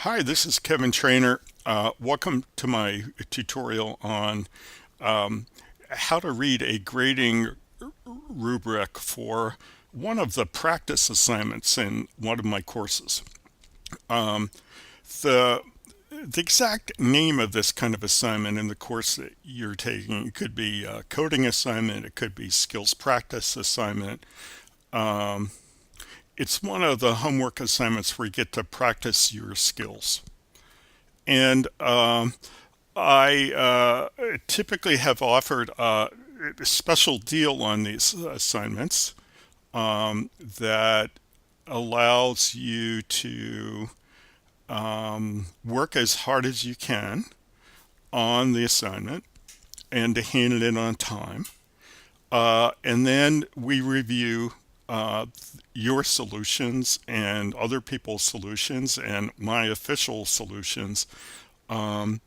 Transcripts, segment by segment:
Hi, this is Kevin Trainer. Welcome to my tutorial on how to read a grading rubric for one of the practice assignments in one of my courses. Um, the the exact name of this kind of assignment in the course that you're taking, it could be a coding assignment, it could be skills practice assignment. Um, it's one of the homework assignments where you get to practice your skills. And I typically have offered a special deal on these assignments that allows you to work as hard as you can on the assignment and to hand it in on time. And then we review your solutions and other people's solutions and my official solutions. And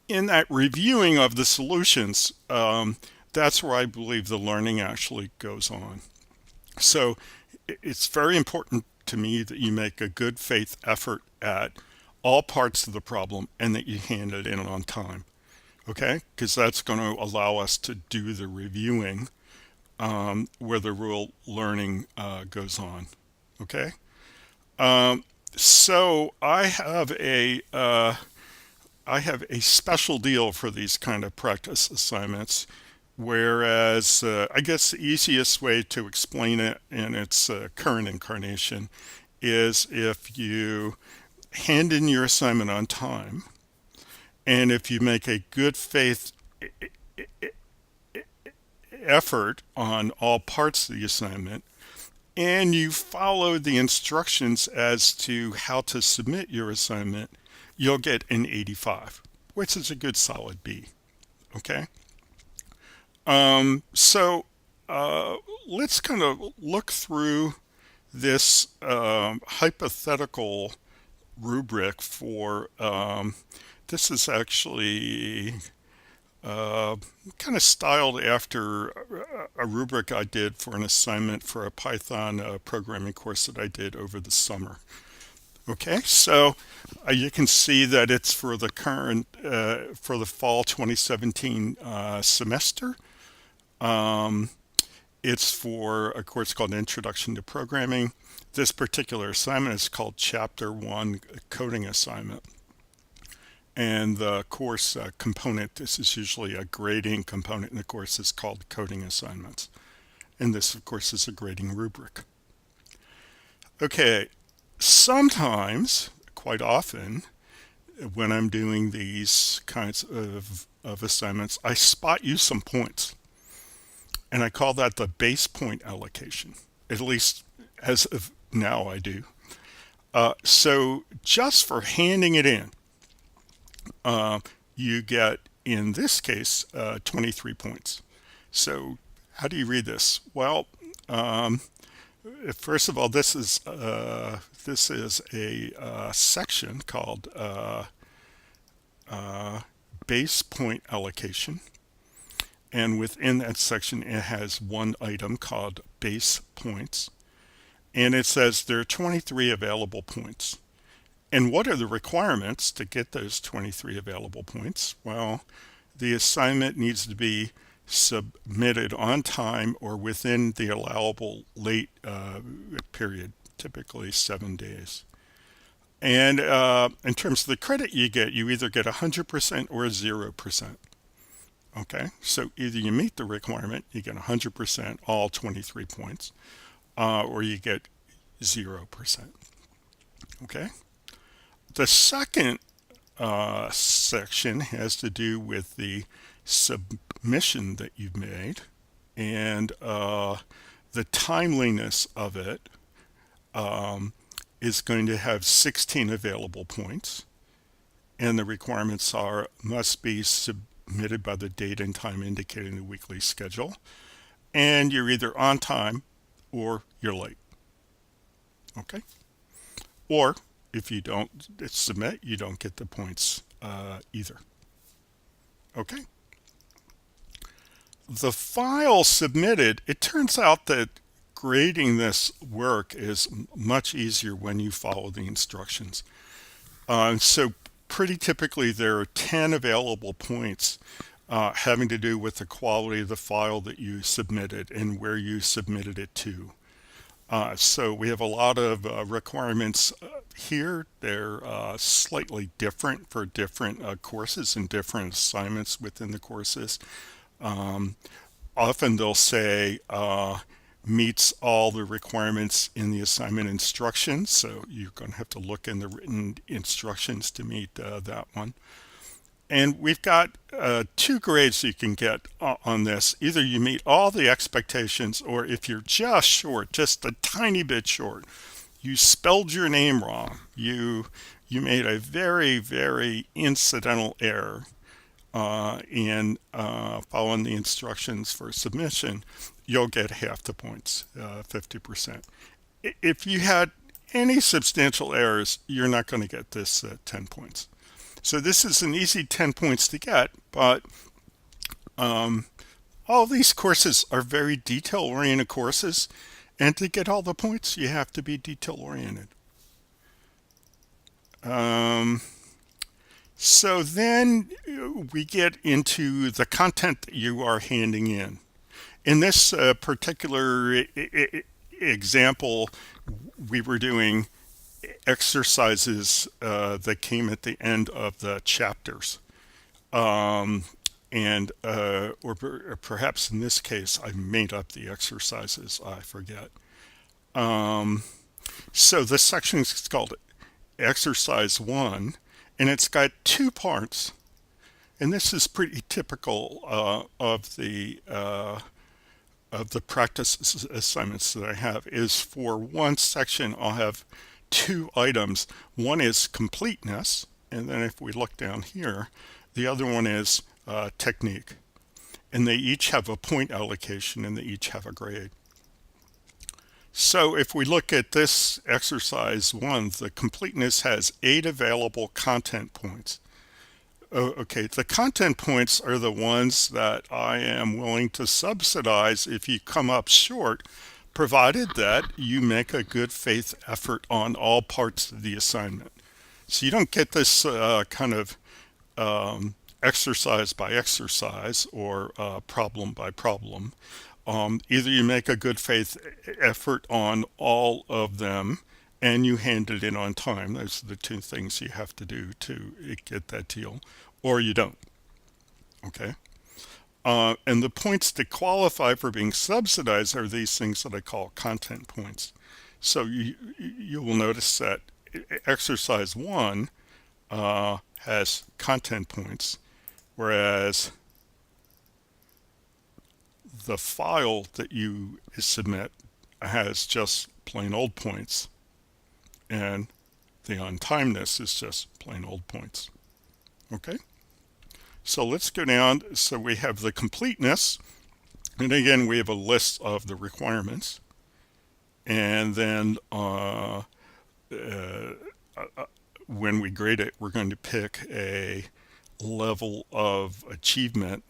in that reviewing of the solutions, that's where I believe the learning actually goes on. So it's very important to me that you make a good faith effort at all parts of the problem and that you hand it in on time. Okay? Because that's going to allow us to do the reviewing where the real learning goes on. Okay? So I have a special deal for these kind of practice assignments, whereas I guess the easiest way to explain it in its current incarnation is if you hand in your assignment on time, and if you make a good faith effort on all parts of the assignment, and you follow the instructions as to how to submit your assignment, you'll get an 85, which is a good solid B. Okay? So let's kind of look through this hypothetical rubric for this is actually kind of styled after a rubric I did for an assignment for a Python programming course that I did over the summer. Okay, so you can see that it's for the current, for the fall 2017 semester. It's for a course called Introduction to Programming. This particular assignment is called Chapter 1 Coding Assignment. And the course component, this is usually a grading component in the course, is called Coding Assignments. And this, of course, is a grading rubric. Okay, sometimes, quite often, when I'm doing these kinds of assignments, I spot you some points. And I call that the base point allocation. At least as of now I do. So just for handing it in, you get, in this case, 23 points. So how do you read this? Well, first of all, this is a section called base point allocation. And within that section, it has one item called base points. And it says there are 23 available points. And what are the requirements to get those 23 available points? Well, the assignment needs to be submitted on time or within the allowable late period, typically 7 days. And in terms of the credit you get, you either get 100% or 0%. Okay, so either you meet the requirement, you get 100%, all 23 points, or you get 0%. Okay. The second section has to do with the submission that you've made and the timeliness of it is going to have 16 available points, and the requirements are must be submitted by the date and time indicated in the weekly schedule, and you're either on time or you're late. Okay, or if you don't submit, you don't get the points either. Okay. The file submitted, it turns out that grading this work is much easier when you follow the instructions. So pretty typically there are 10 available points having to do with the quality of the file that you submitted and where you submitted it to. So we have a lot of requirements here. They're slightly different for different courses and different assignments within the courses. Often they'll say meets all the requirements in the assignment instructions, so you're going to have to look in the written instructions to meet that one. And we've got 2 grades you can get on this. Either you meet all the expectations, or if you're just short, just a tiny bit short, you spelled your name wrong, you made a very, very incidental error in following the instructions for submission, you'll get half the points, 50%. If you had any substantial errors, you're not going to get this 10 points. So this is an easy 10 points to get, but all these courses are very detail-oriented courses, and to get all the points, you have to be detail-oriented. So then we get into the content that you are handing in. In this particular example, we were doing exercises that came at the end of the chapters. Or perhaps in this case, I made up the exercises, I forget. So this section is called Exercise 1, and it's got 2 parts. And this is pretty typical of the practice assignments that I have. Is for one section, I'll have 2 items. One is completeness, and then if we look down here, the other one is technique. And they each have a point allocation, and they each have a grade. So if we look at this exercise 1, the completeness has 8 available content points. Okay, the content points are the ones that I am willing to subsidize if you come up short, provided that you make a good faith effort on all parts of the assignment. So you don't get this kind of exercise by exercise or problem by problem. Either you make a good faith effort on all of them and you hand it in on time. Those are the 2 things you have to do to get that deal, or you don't. Okay. And the points that qualify for being subsidized are these things that I call content points. So you will notice that exercise 1 has content points, whereas the file that you submit has just plain old points, and the untimeness is just plain old points. Okay, so let's go down. So we have the completeness, and again we have a list of the requirements, and then when we grade it, we're going to pick a level of achievement,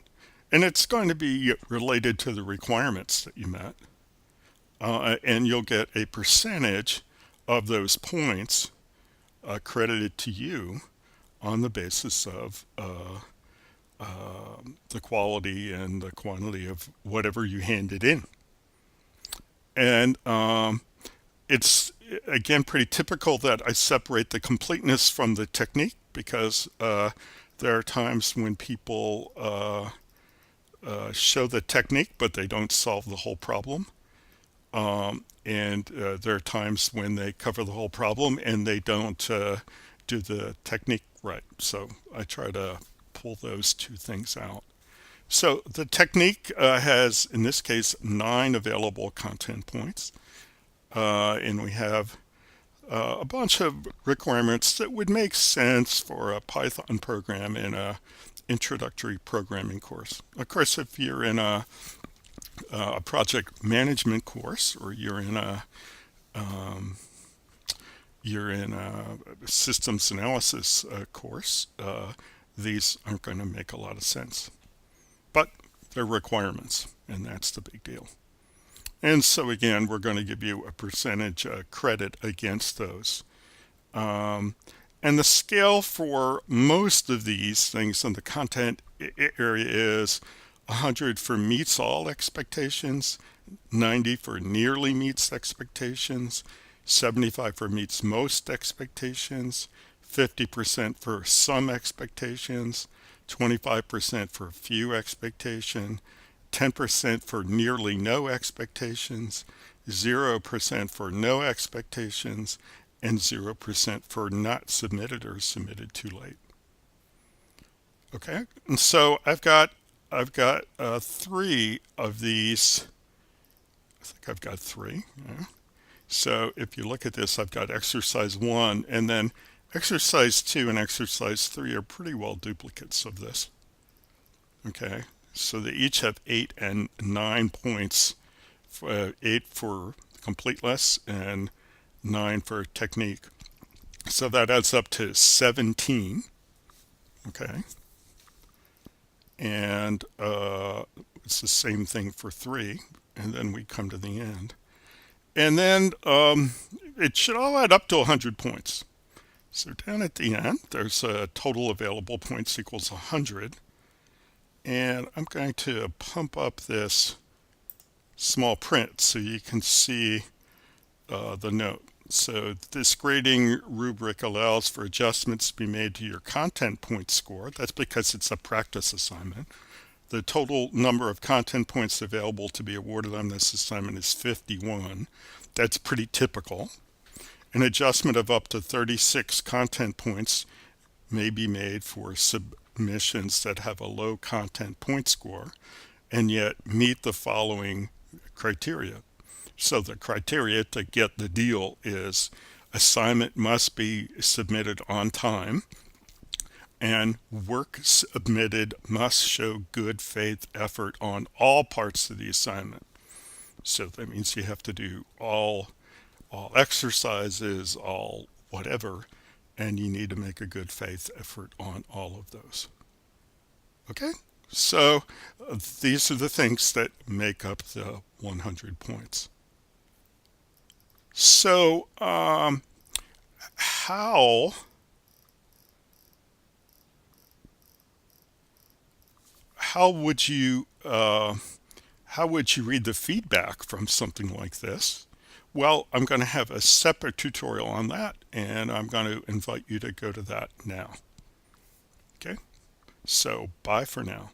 and it's going to be related to the requirements that you met, and you'll get a percentage of those points credited to you on the basis of the quality and the quantity of whatever you handed in. And it's again pretty typical that I separate the completeness from the technique, because there are times when people show the technique but they don't solve the whole problem, and there are times when they cover the whole problem and they don't do the technique right. So I try to pull those 2 things out. So the technique has, in this case, 9 available content points, and we have a bunch of requirements that would make sense for a Python program in a introductory programming course. Of course, if you're in a project management course, or you're in a systems analysis course, these aren't going to make a lot of sense. But they're requirements, and that's the big deal. And so again, we're going to give you a percentage credit against those. Um, and the scale for most of these things in the content area is 100 for meets all expectations, 90 for nearly meets expectations, 75 for meets most expectations, 50% for some expectations, 25% for few expectation, 10% for nearly no expectations, 0% for no expectations, and 0% for not submitted or submitted too late. Okay, and so I've got three of these. I think I've got three. Yeah. So if you look at this, I've got exercise 1, and then exercise 2 and exercise 3 are pretty well duplicates of this. Okay, so they each have 8 and 9 points, 8 for completeness and 9 for technique. So that adds up to 17. Okay, and it's the same thing for 3, and then we come to the end. And then it should all add up to 100 points. So down at the end, there's a total available points equals 100. And I'm going to pump up this small print so you can see the note. So this grading rubric allows for adjustments to be made to your content point score. That's because it's a practice assignment. The total number of content points available to be awarded on this assignment is 51. That's pretty typical. An adjustment of up to 36 content points may be made for submissions that have a low content point score and yet meet the following criteria. So the criteria to get the deal is assignment must be submitted on time, and work submitted must show good faith effort on all parts of the assignment. So that means you have to do all exercises, all whatever, and you need to make a good faith effort on all of those. Okay, so these are the things that make up the 100 points. So how would you read the feedback from something like this? Well, I'm going to have a separate tutorial on that, and I'm going to invite you to go to that now. Okay, so bye for now.